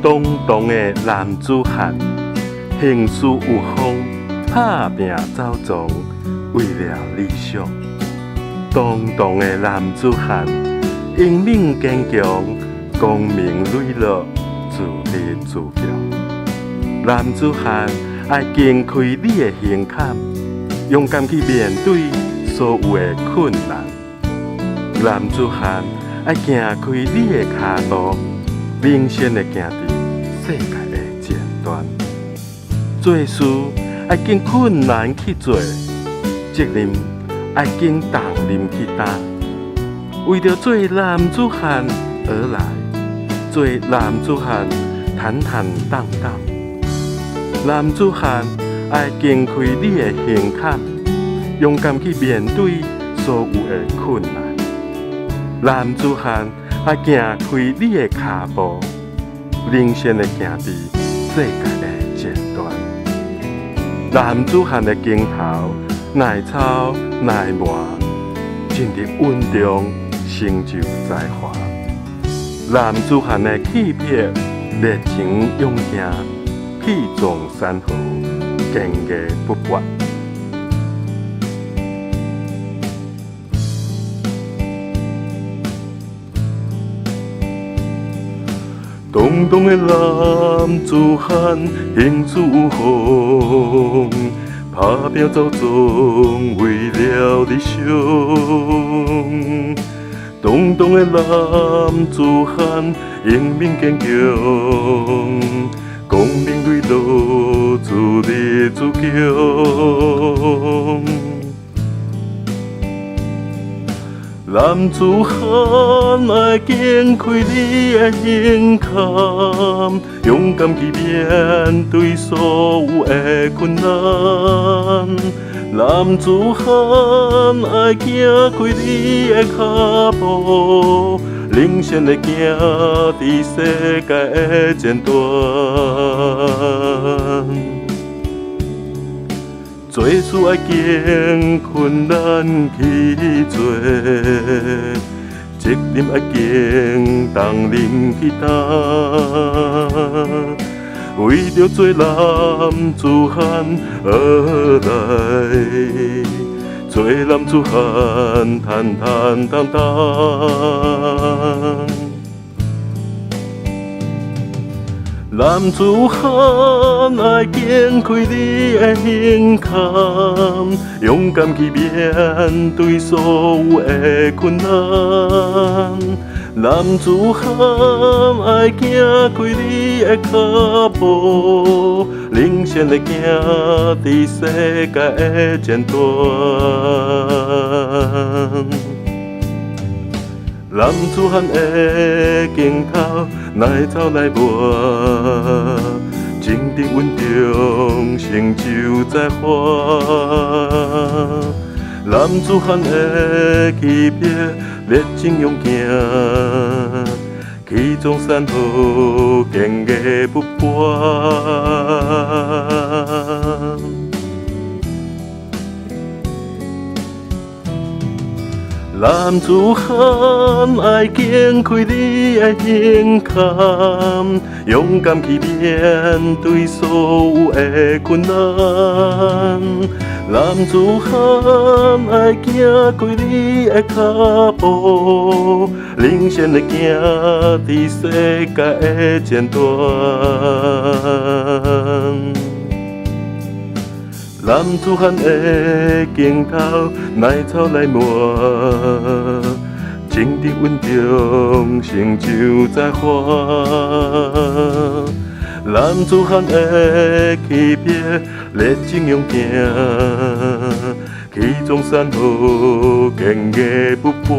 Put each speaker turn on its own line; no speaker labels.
东东的男子汉，行事有风，打拼走撞，为了理想。东东的男子汉，英明坚强，光明磊落，自立自强。男子汉爱经开你的胸坎，勇敢去面对所有的困难。男子汉爱行开你的脚步，领先的行伫世界的前端。做事爱经困难去做，责任爱经重任去担。为着做男子汉而来，做男子汉坦坦荡荡。男子汉爱经开你的胸坎，勇敢去面对所有的困难。男子汉爱行开你的脚步，领先的行伫世界的前端。男子汉的镜头，耐操耐磨，尽力稳重，成就才华。男子汉的气魄，热情勇敢，气壮山河，坚毅不拔。东东的男子汉，行事有风，打拼走撞，为了理想。东东的男子汉，英明坚强，光明磊落，自立自强。男子汉爱经开你的胸坎，勇敢去面对所有的困难。男子汉爱行开你的脚步，领先的行伫世界的前端。做事爱经困难去做，责任爱经重任去担。为着做男子汉而来，做男子汉坦坦荡荡。男子汉爱经开你的胸坎，勇敢去面对所有的困难。男子汉爱行开你的脚步，领先的行伫世界的前端。男子汉的镜头，耐操耐磨，精力稳重，成就才华。男子汉的气魄，热情勇敢，气壮山河，坚毅不拔。男子汉爱经开你的胸坎，勇敢去面对所有的困难。男子汉爱行开你的脚步，领先的行伫世界的前端。男子汉的镜头，耐操耐磨，精力稳重，成就才华。男子汉的气魄，热情勇敢，气壮山河，坚毅不拔。